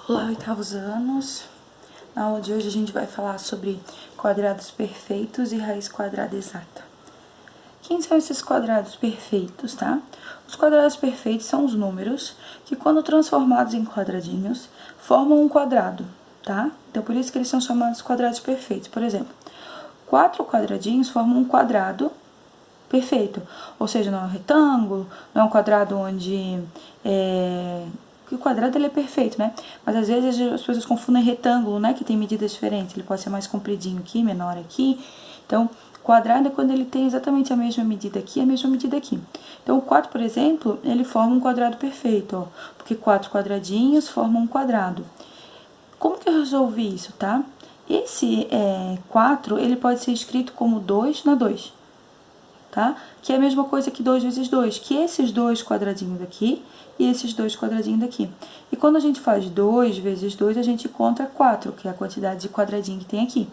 Olá, oitavos anos. Na aula de hoje a gente vai falar sobre quadrados perfeitos e raiz quadrada exata. Quem são esses quadrados perfeitos, tá? Os quadrados perfeitos são os números que, quando transformados em quadradinhos, formam um quadrado, tá? Então, por isso que eles são chamados quadrados perfeitos. Por exemplo, 4 quadradinhos formam um quadrado perfeito. Ou seja, não é um retângulo, não é um quadrado onde... Porque o quadrado ele é perfeito, né? Mas às vezes as pessoas confundem retângulo, né? Que tem medidas diferentes. Ele pode ser mais compridinho aqui, menor aqui. Então, quadrado é quando ele tem exatamente a mesma medida aqui e a mesma medida aqui. Então, o 4, por exemplo, ele forma um quadrado perfeito, ó. Porque 4 quadradinhos formam um quadrado. Como que eu resolvi isso, tá? Esse 4, ele pode ser escrito como 2 na 2. Tá? Que é a mesma coisa que 2 vezes 2, que esses dois quadradinhos aqui e esses dois quadradinhos daqui. E quando a gente faz 2 vezes 2, a gente encontra 4, que é a quantidade de quadradinho que tem aqui.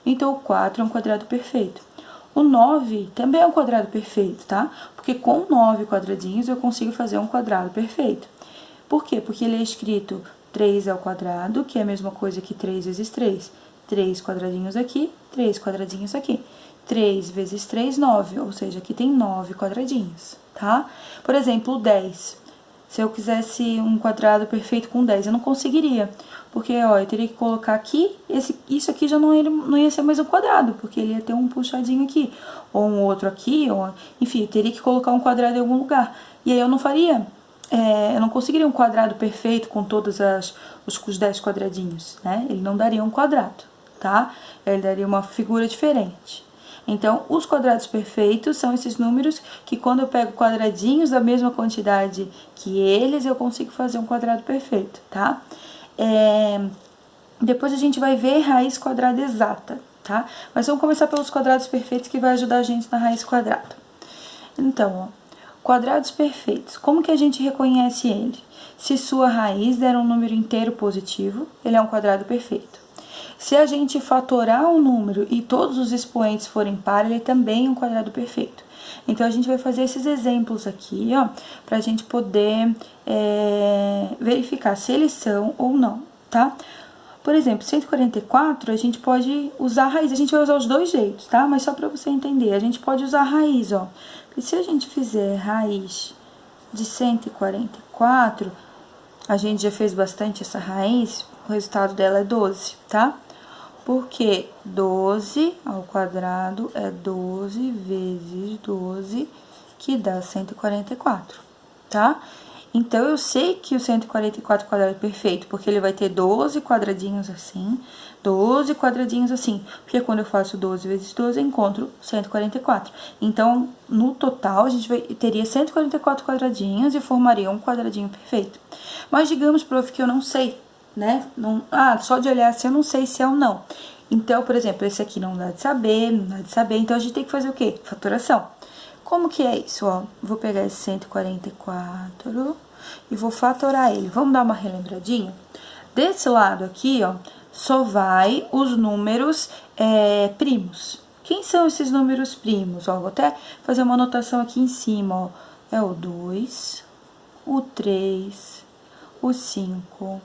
Então, o 4 é um quadrado perfeito. O 9 também é um quadrado perfeito, tá? Porque com 9 quadradinhos eu consigo fazer um quadrado perfeito. Por quê? Porque ele é escrito 3 ao quadrado, que é a mesma coisa que 3 vezes 3. 3 quadradinhos aqui, 3 quadradinhos aqui. 3 vezes 3, 9, ou seja, aqui tem 9 quadradinhos, tá? Por exemplo, o 10. Se eu quisesse um quadrado perfeito com 10, eu não conseguiria. Porque, ó, eu teria que colocar aqui, isso aqui já não ia ser mais um quadrado, porque ele ia ter um puxadinho aqui, ou um outro aqui, enfim, eu teria que colocar um quadrado em algum lugar. E aí eu não faria, eu não conseguiria um quadrado perfeito com todos os 10 quadradinhos, né? Ele não daria um quadrado, tá? Ele daria uma figura diferente. Então, os quadrados perfeitos são esses números que, quando eu pego quadradinhos da mesma quantidade que eles, eu consigo fazer um quadrado perfeito, tá? Depois a gente vai ver raiz quadrada exata, tá? Mas vamos começar pelos quadrados perfeitos, que vai ajudar a gente na raiz quadrada. Então, ó, quadrados perfeitos. Como que a gente reconhece ele? Se sua raiz der um número inteiro positivo, ele é um quadrado perfeito. Se a gente fatorar um número e todos os expoentes forem par, ele também é um quadrado perfeito. Então, a gente vai fazer esses exemplos aqui, ó, pra gente poder verificar se eles são ou não, tá? Por exemplo, 144, a gente pode usar a raiz. A gente vai usar os dois jeitos, tá? Mas só pra você entender, a gente pode usar a raiz, ó. E se a gente fizer raiz de 144, a gente já fez bastante essa raiz, o resultado dela é 12, tá? Porque 12 ao quadrado é 12 vezes 12, que dá 144, tá? Então, eu sei que o 144 quadrado é perfeito, porque ele vai ter 12 quadradinhos assim, 12 quadradinhos assim. Porque quando eu faço 12 vezes 12, eu encontro 144. Então, no total, a gente teria 144 quadradinhos e formaria um quadradinho perfeito. Mas digamos, prof, que eu não sei, né? Só de olhar assim eu não sei se é ou não. Então, por exemplo, esse aqui não dá de saber, então a gente tem que fazer o quê? Fatoração. Como que é isso, ó? Vou pegar esse 144 e vou fatorar ele. Vamos dar uma relembradinha? Desse lado aqui, ó, só vai os números primos. Quem são esses números primos? Ó, vou até fazer uma anotação aqui em cima, ó. É o 2, o 3, o 5,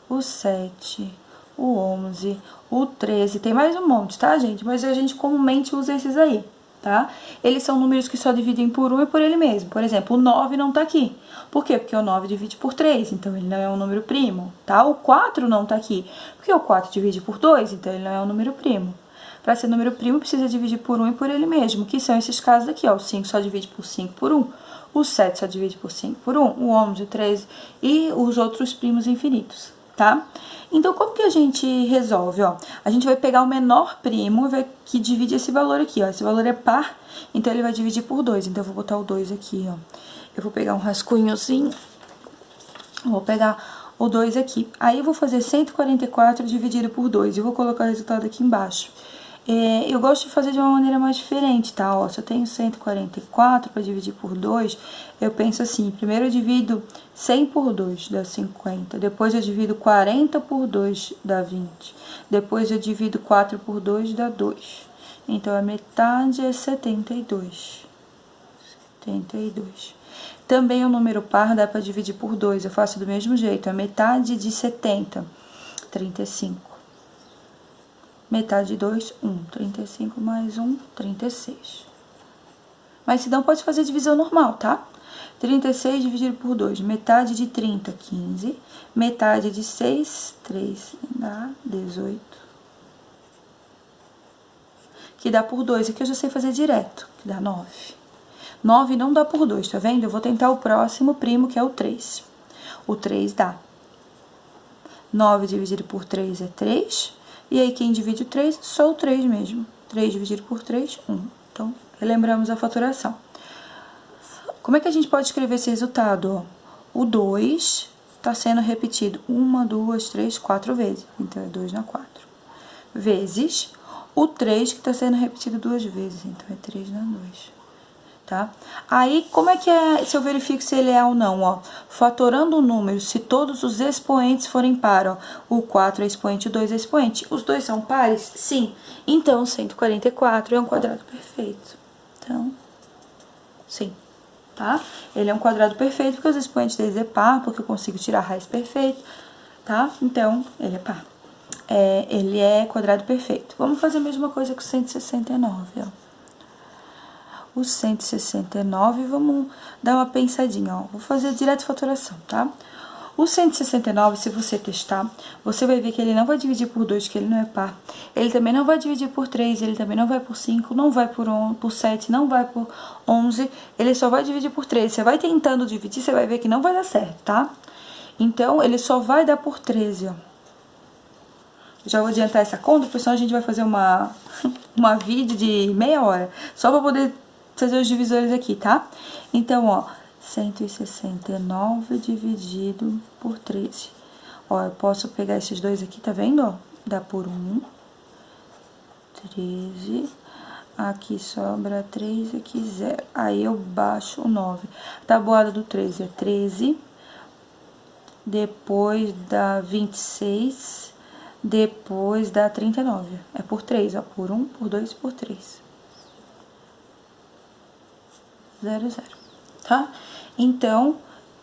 o 7, o 11, o 13. Tem mais um monte, tá, gente? Mas a gente comumente usa esses aí, tá? Eles são números que só dividem por 1 e por ele mesmo. Por exemplo, o 9 não tá aqui. Por quê? Porque o 9 divide por 3, então ele não é um número primo, tá? O 4 não tá aqui, porque o 4 divide por 2, então ele não é um número primo. Para ser número primo, precisa dividir por 1 e por ele mesmo, que são esses casos aqui, ó. O 5 só divide por 5 por 1, o 7 só divide por 5 por 1, o 11, o 13 e os outros primos infinitos, tá? Então, como que a gente resolve, ó? A gente vai pegar o menor primo que divide esse valor aqui, ó. Esse valor é par, então ele vai dividir por 2. Então, eu vou botar o 2 aqui, ó. Eu vou pegar um rascunhozinho, vou pegar o 2 aqui. Aí, eu vou fazer 144 dividido por 2 e vou colocar o resultado aqui embaixo. Eu gosto de fazer de uma maneira mais diferente, tá? Ó, se eu tenho 144 para dividir por 2, eu penso assim, primeiro eu divido 100 por 2, dá 50. Depois eu divido 40 por 2, dá 20. Depois eu divido 4 por 2, dá 2. Então, a metade é 72. 72. Também o número par dá para dividir por 2. Eu faço do mesmo jeito. É metade de 70, 35. Metade de 2, 1. 35 mais 1, 36. Mas se não, pode fazer divisão normal, tá? 36 dividido por 2. Metade de 30, 15. Metade de 6, 3. Dá 18. Que dá por 2. Aqui eu já sei fazer direto. Que dá 9. 9 não dá por 2, tá vendo? Eu vou tentar o próximo primo, que é o 3. O 3 dá. 9 dividido por 3 é 3. E aí, quem divide o 3? Só o 3 mesmo. 3 dividido por 3, 1. Então, relembramos a fatoração. Como é que a gente pode escrever esse resultado? O 2 está sendo repetido 1, 2, 3, 4 vezes. Então, é 2 na 4. Vezes o 3, que está sendo repetido 2 vezes. Então, é 3 na 2. Tá? Aí, como é que é, se eu verifico se ele é ou não, ó? Fatorando o número, se todos os expoentes forem par, ó. O 4 é expoente, o 2 é expoente. Os dois são pares? Sim. Então, 144 é um quadrado perfeito. Então, sim. Tá? Ele é um quadrado perfeito porque os expoentes deles é par, porque eu consigo tirar a raiz perfeita, tá? Então, ele é par. Ele é quadrado perfeito. Vamos fazer a mesma coisa com 169, ó. O 169, vamos dar uma pensadinha, ó. Vou fazer direto fatoração, tá? O 169, se você testar, você vai ver que ele não vai dividir por 2, que ele não é par. Ele também não vai dividir por 3, ele também não vai por 5, não vai por 7, não vai por 11. Ele só vai dividir por 3. Você vai tentando dividir, você vai ver que não vai dar certo, tá? Então, ele só vai dar por 13, ó. Já vou adiantar essa conta, porque senão a gente vai fazer uma vídeo de meia hora. Só pra poder fazer os divisores aqui, tá? Então, ó, 169 dividido por 13. Ó, eu posso pegar esses dois aqui, tá vendo, ó? Dá por 1, 13, aqui sobra 3, aqui 0. Aí, eu baixo o 9. A tabuada do 13 é 13, depois dá 26, depois dá 39. É por 3, ó, por 1, por 2, por 3. 0, 0, tá? Então,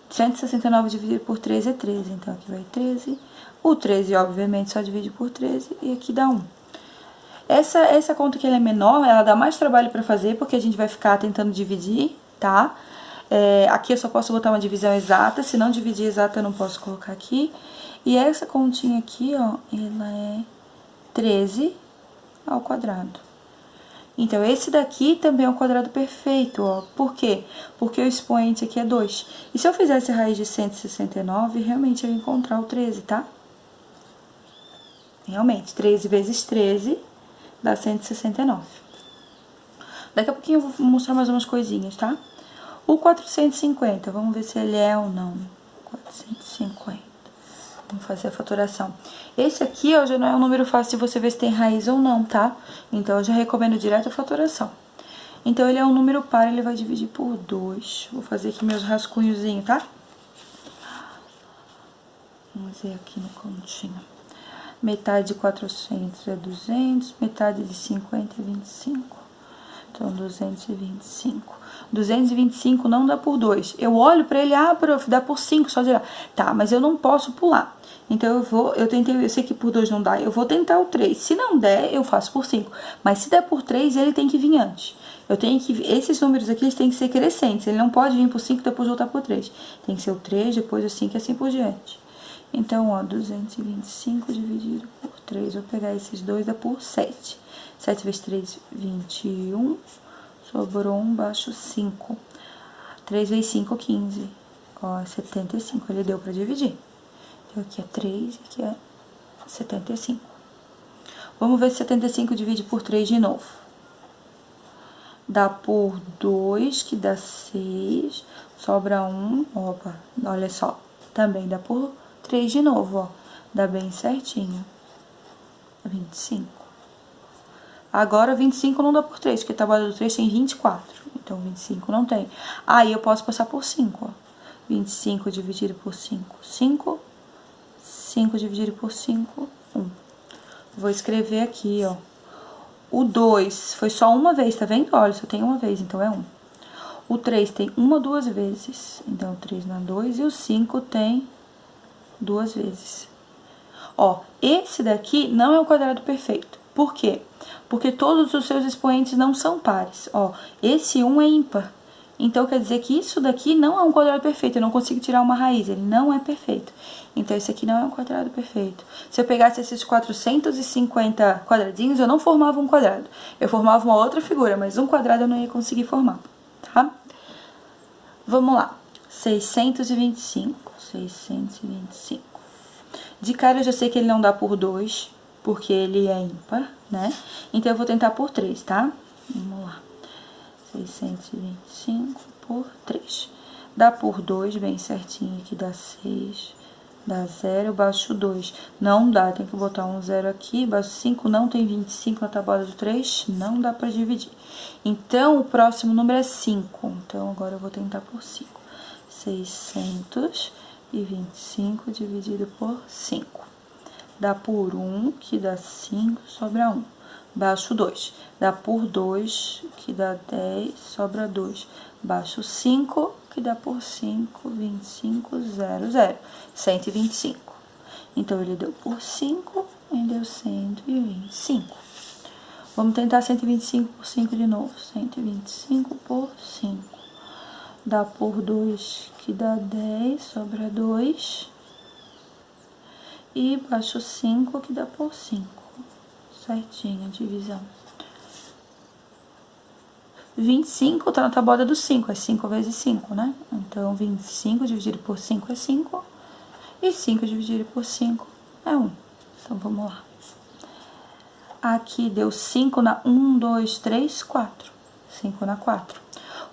169 dividido por 13 é 13, então aqui vai 13. O 13, obviamente, só divide por 13 e aqui dá 1. Essa conta que ela é menor, ela dá mais trabalho pra fazer, porque a gente vai ficar tentando dividir, tá? Aqui eu só posso botar uma divisão exata, se não dividir exata eu não posso colocar aqui. E essa continha aqui, ó, ela é 13 ao quadrado. Então, esse daqui também é um quadrado perfeito, ó. Por quê? Porque o expoente aqui é 2. E se eu fizesse a raiz de 169, realmente eu ia encontrar o 13, tá? Realmente, 13 vezes 13 dá 169. Daqui a pouquinho eu vou mostrar mais umas coisinhas, tá? O 450, vamos ver se ele é ou não. 450. Vamos fazer a fatoração. Esse aqui, ó, já não é um número fácil de você ver se tem raiz ou não, tá? Então, eu já recomendo direto a fatoração. Então, ele é um número par, ele vai dividir por 2. Vou fazer aqui meus rascunhozinhos, tá? Vamos ver aqui no cantinho. Metade de 400 é 200, metade de 50 é 25. Então, 225. 225 não dá por 2. Eu olho pra ele, prof, dá por 5, só girar. Tá, mas eu não posso pular. Então, eu sei que por 2 não dá, eu vou tentar o 3. Se não der, eu faço por 5. Mas se der por 3, ele tem que vir antes. Esses números aqui, eles têm que ser crescentes. Ele não pode vir por 5 e depois voltar por 3. Tem que ser o 3, depois o 5 e assim por diante. Então, ó, 225 dividido por 3. Vou pegar esses dois, dá por 7. 7 vezes 3, 21. Sobrou 1, baixo 5. 3 vezes 5, 15. Ó, 75. Ele deu pra dividir. Então, aqui é 3 e aqui é 75. Vamos ver se 75 divide por 3 de novo. Dá por 2, que dá 6. Sobra 1. Opa, olha só. Também dá por 3 de novo, ó. Dá bem certinho. 25. Agora, 25 não dá por 3, porque a tabuada do 3 tem 24. Então, 25 não tem. Aí, eu posso passar por 5, ó. 25 dividido por 5, 5. 5 dividido por 5, 1. Vou escrever aqui, ó. O 2 foi só uma vez, tá vendo? Olha, só tem uma vez, então é 1. O 3 tem uma, duas vezes, então 3 na 2, e o 5 tem duas vezes. Ó, esse daqui não é um quadrado perfeito. Por quê? Porque todos os seus expoentes não são pares. Ó, esse 1 é ímpar. Então, quer dizer que isso daqui não é um quadrado perfeito. Eu não consigo tirar uma raiz, ele não é perfeito. Então, esse aqui não é um quadrado perfeito. Se eu pegasse esses 450 quadradinhos, eu não formava um quadrado. Eu formava uma outra figura, mas um quadrado eu não ia conseguir formar, tá? Vamos lá. 625. De cara, eu já sei que ele não dá por 2, porque ele é ímpar, né? Então, eu vou tentar por 3, tá? Vamos lá. 625 por 3. Dá por 2, bem certinho aqui, dá 6. Dá 0, baixo 2. Não dá, tem que botar um 0 aqui. Baixo 5, não tem 25 na tabuada do 3, não dá pra dividir. Então, o próximo número é 5. Então, agora eu vou tentar por 5. 625 dividido por 5. Dá por 1, que dá 5, sobra 1. Baixo 2. Dá por 2, que dá 10, sobra 2. Baixo 5, que dá por 5, 25, 0, 0. 125. Então, ele deu por 5 e deu 125. Vamos tentar 125 por 5 de novo. 125 por 5. Dá por 2, que dá 10, sobra 2. E baixo 5, que dá por 5. Certinho a divisão. 25 tá na tabuada do 5, é 5 vezes 5, né? Então, 25 dividido por 5 é 5. E 5 dividido por 5 é 1. Então, vamos lá. Aqui deu 5 na 1, 2, 3, 4. 5 na 4.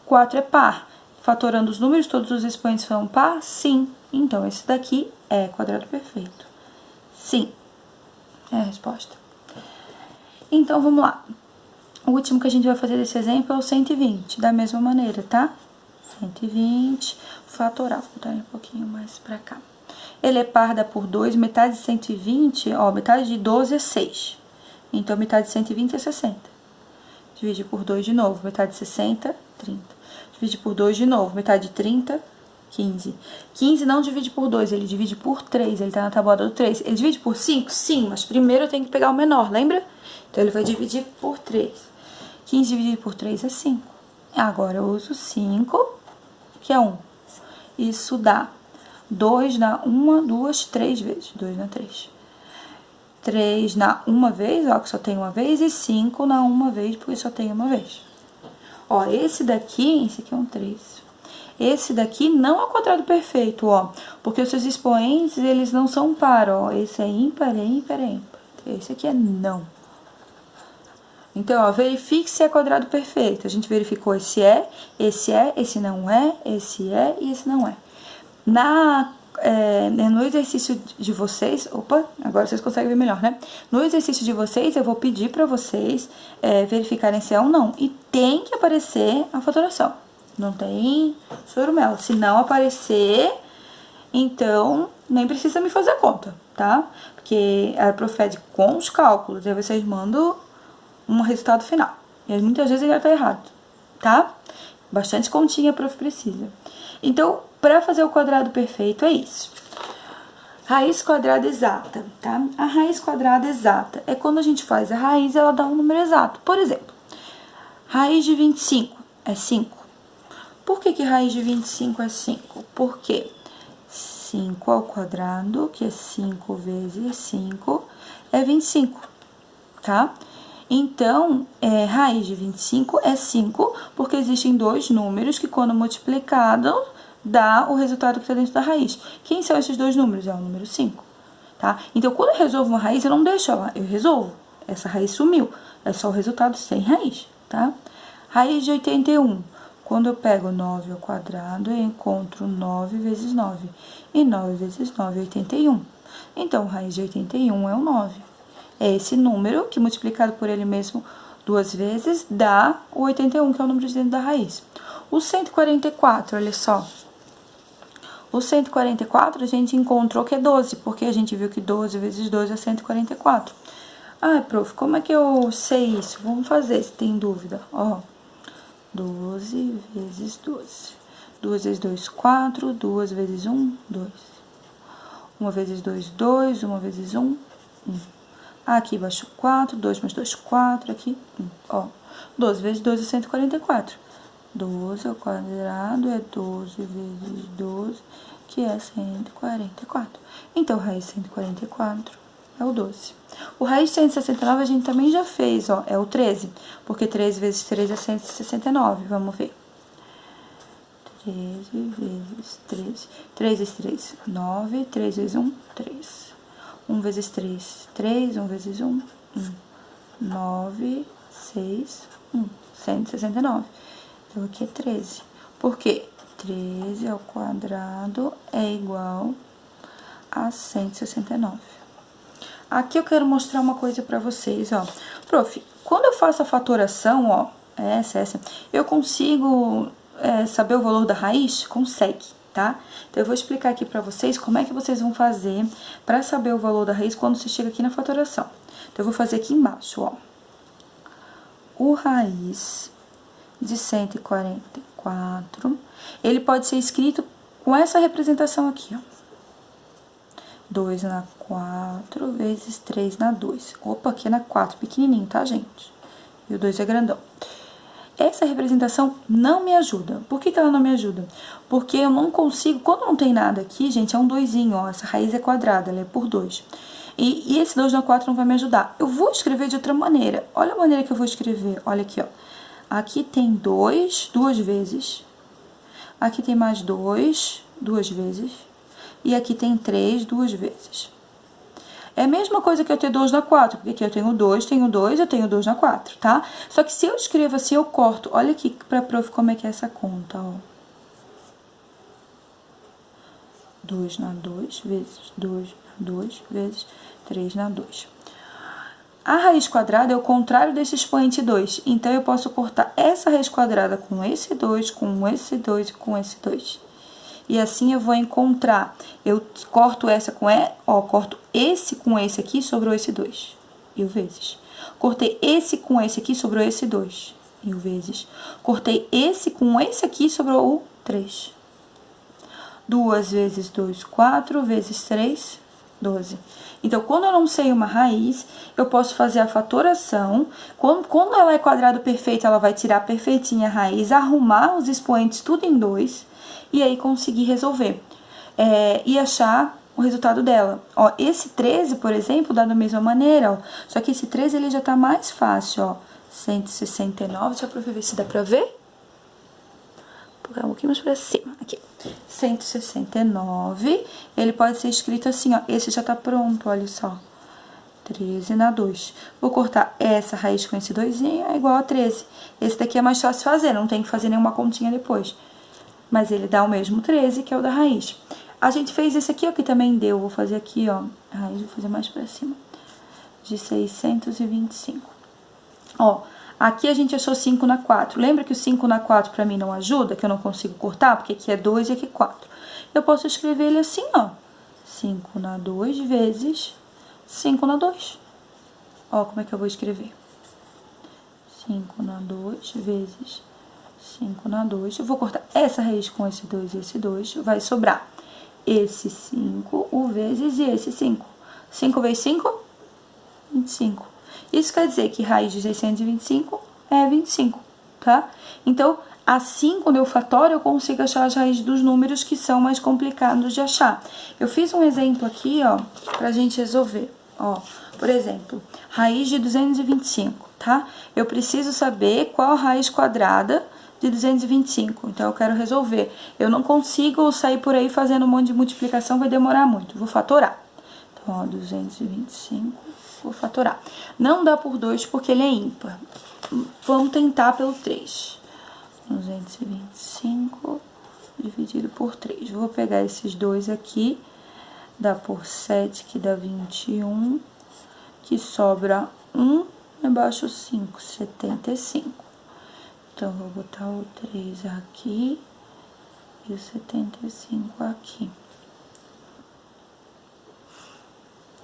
4 é par. Fatorando os números, todos os expoentes são par? Sim. Então, esse daqui é quadrado perfeito. Sim. É a resposta. Então, vamos lá. O último que a gente vai fazer desse exemplo é o 120, da mesma maneira, tá? 120, fatoral. Vou botar um pouquinho mais pra cá. Ele é par, dá por 2, metade de 120, ó, metade de 12 é 6. Então, metade de 120 é 60. Divide por 2 de novo, metade de 60, 30. Divide por 2 de novo, metade de 30, 15. 15 não divide por 2, ele divide por 3, ele tá na tabuada do 3. Ele divide por 5? Sim, mas primeiro eu tenho que pegar o menor, lembra? Então, ele vai dividir por 3. 15 dividido por 3 é 5. Agora, eu uso 5, que é 1. Isso dá 2 na 1, 2, 3 vezes. 2 na 3. 3 na uma vez, ó, que só tem uma vez. E 5 na uma vez, porque só tem uma vez. Ó, esse aqui é um 3. Esse daqui não é um quadrado perfeito, ó. Porque os seus expoentes, eles não são par, ó. Esse é ímpar, é ímpar, é ímpar. Esse aqui é não. Então, ó, verifique se é quadrado perfeito. A gente verificou esse não é, esse é e esse não é. No exercício de vocês... Opa, agora vocês conseguem ver melhor, né? No exercício de vocês, eu vou pedir pra vocês verificarem se é ou não. E tem que aparecer a fatoração. Não tem chorumelo. Se não aparecer, então nem precisa me fazer conta, tá? Porque a Profed com os cálculos, aí vocês mandam um resultado final. E muitas vezes ele já tá errado, tá? Bastante continha a prof precisa. Então, para fazer o quadrado perfeito é isso. Raiz quadrada exata, tá? A raiz quadrada exata é quando a gente faz a raiz, ela dá um número exato. Por exemplo, raiz de 25 é 5. Por que raiz de 25 é 5? Porque 5 ao quadrado, que é 5 vezes 5, é 25, tá? Então, raiz de 25 é 5, porque existem dois números que, quando multiplicado, dá o resultado que está dentro da raiz. Quem são esses dois números? É o número 5, tá? Então, quando eu resolvo uma raiz, eu não deixo ela, eu resolvo. Essa raiz sumiu, é só o resultado sem raiz, tá? Raiz de 81. Quando eu pego 9 ao quadrado, eu encontro 9 vezes 9. E 9 vezes 9 é 81. Então, raiz de 81 é o 9. É esse número que, multiplicado por ele mesmo duas vezes, dá o 81, que é o número de dentro da raiz. O 144, olha só. O 144 a gente encontrou que é 12, porque a gente viu que 12 vezes 2 é 144. Ah, prof, como é que eu sei isso? Vamos fazer, se tem dúvida. Ó, 12 vezes 12. 2 vezes 2, 4. 2 vezes 1, 2. 1 vezes 2, 2. 1 vezes 1, 1. Aqui embaixo 4. 2 mais 2, 4. Aqui 1. Ó, 12 vezes 2 é 144. 12 ao quadrado é 12 vezes 12, que é 144. Então, raiz de 144 é o 12. O raiz de 169 a gente também já fez, ó, é o 13. Porque 13 vezes 3 é 169, vamos ver. 13 vezes 13. 3 vezes 3, 9. 3 vezes 1, 3. 1 vezes 3, 3. 1 vezes 1, 1. 9, 6, 1. 169. Então, aqui é 13. Por quê? 13 ao quadrado é igual a 169. Aqui eu quero mostrar uma coisa pra vocês, ó. Prof, quando eu faço a fatoração, ó, essa, eu consigo saber o valor da raiz? Consegue, tá? Então, eu vou explicar aqui pra vocês como é que vocês vão fazer pra saber o valor da raiz quando você chega aqui na fatoração. Então, eu vou fazer aqui embaixo, ó. O raiz de 144, ele pode ser escrito com essa representação aqui, ó. 2 na 4 vezes 3 na 2. Opa, aqui é na 4, pequenininho, tá, gente? E o 2 é grandão. Essa representação não me ajuda. Por que ela não me ajuda? Porque eu não consigo, quando não tem nada aqui, gente, é um 2zinho, ó. Essa raiz é quadrada, ela é por 2. E esse 2 na 4 não vai me ajudar. Eu vou escrever de outra maneira. Olha a maneira que eu vou escrever. Olha aqui, ó. Aqui tem 2, 2 vezes. Aqui tem mais 2, 2 vezes. E aqui tem 3, 2 vezes. É a mesma coisa que eu ter 2 na 4, porque aqui eu tenho 2, eu tenho 2 na 4, tá? Só que se eu escrevo assim, eu corto. Olha aqui pra prof como é que é essa conta, ó. 2 na 2 vezes 2 na 2 vezes 3 na 2. A raiz quadrada é o contrário desse expoente 2. Então, eu posso cortar essa raiz quadrada com esse 2, com esse 2 e com esse 2. E assim eu vou encontrar. Eu corto essa com corto esse com esse aqui, sobrou esse 2. E o vezes. Cortei esse com esse aqui, sobrou esse 2. E o vezes. Cortei esse com esse aqui, sobrou o 3. 2 vezes 2, 4 vezes 3, 12. Então, quando eu não sei uma raiz, eu posso fazer a fatoração. Quando ela é quadrado perfeito, ela vai tirar perfeitinha a raiz, arrumar os expoentes tudo em 2 e aí conseguir resolver. E achar o resultado dela. Ó, esse 13, por exemplo, dá da mesma maneira, ó. Só que esse 13, ele já tá mais fácil, ó. 169, deixa eu ver se dá pra ver. Vou pegar um pouquinho mais pra cima, aqui. 169, ele pode ser escrito assim, ó. Esse já tá pronto, olha só. 13 na 2. Vou cortar essa raiz com esse 2zinho, é igual a 13. Esse daqui é mais fácil fazer, não tem que fazer nenhuma continha depois. Mas ele dá o mesmo 13, que é o da raiz. A gente fez esse aqui, ó, que também deu. Vou fazer aqui, ó. A raiz, vou fazer mais pra cima. De 625. Ó. Aqui a gente achou 5 na 4. Lembra que o 5 na 4 pra mim não ajuda? Que eu não consigo cortar? Porque aqui é 2 e aqui 4. Eu posso escrever ele assim, ó. 5 na 2 vezes 5 na 2. Ó, como é que eu vou escrever? 5 na 2 vezes 5 na 2. Eu vou cortar essa raiz com esse 2 e esse 2. Vai sobrar esse 5, o vezes e esse 5. 5 vezes 5? 25. Isso quer dizer que raiz de 625 é 25, tá? Então, assim, quando eu fatoro, eu consigo achar as raízes dos números que são mais complicados de achar. Eu fiz um exemplo aqui, ó, pra gente resolver. Ó, por exemplo, raiz de 225, tá? Eu preciso saber qual a raiz quadrada de 225. Então, eu quero resolver. Eu não consigo sair por aí fazendo um monte de multiplicação, vai demorar muito. Vou fatorar. Então, ó, 225... Vou fatorar. Não dá por 2 porque ele é ímpar. Vamos tentar pelo 3. 225 dividido por 3. Vou pegar esses dois aqui. Dá por 7, que dá 21. Que sobra 1, embaixo 5, 75. Então, vou botar o 3 aqui e o 75 aqui.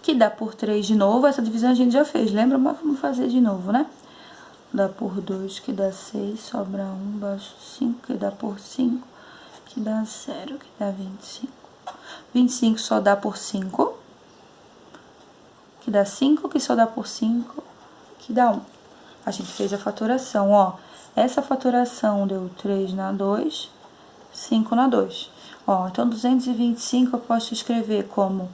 Que dá por 3 de novo, essa divisão a gente já fez, lembra? Mas vamos fazer de novo, né? dá por 2, que dá 6, sobra 1, baixo 5, que dá por 5, que dá 0, que dá 25. 25 só dá por 5, que dá 5, que só dá por 5, que dá 1. A gente fez a fatoração, ó. Essa fatoração deu 3 na 2, 5 na 2. Ó, então 225 eu posso escrever como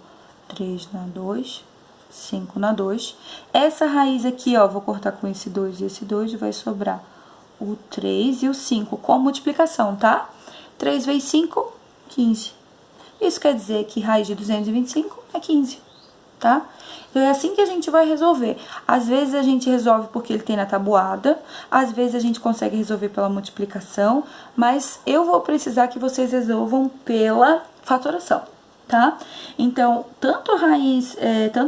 3 na 2, 5 na 2. Essa raiz aqui, ó, vou cortar com esse 2 e esse 2 e vai sobrar o 3 e o 5 com multiplicação, tá? 3 vezes 5, 15. Isso quer dizer que raiz de 225 é 15, tá? Então, é assim que a gente vai resolver. Às vezes a gente resolve porque ele tem na tabuada, às vezes a gente consegue resolver pela multiplicação, mas eu vou precisar que vocês resolvam pela fatoração, tá? Então, tanto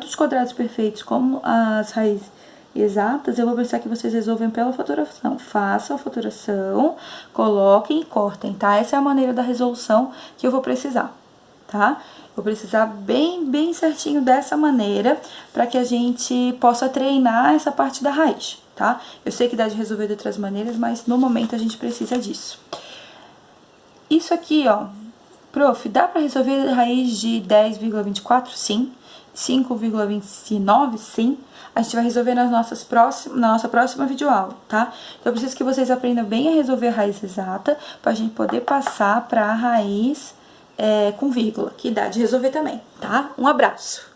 os quadrados perfeitos como as raízes exatas, eu vou precisar que vocês resolvam pela fatoração. Façam a fatoração, coloquem e cortem, tá? Essa é a maneira da resolução que eu vou precisar, tá? Vou precisar bem certinho dessa maneira para que a gente possa treinar essa parte da raiz, tá? Eu sei que dá de resolver de outras maneiras, mas no momento a gente precisa disso. Isso aqui, ó, prof, dá para resolver a raiz de 10,24? Sim. 5,29? Sim. A gente vai resolver na nossa próxima videoaula, tá? Então, eu preciso que vocês aprendam bem a resolver a raiz exata para a gente poder passar para a raiz com vírgula, que dá de resolver também, tá? Um abraço!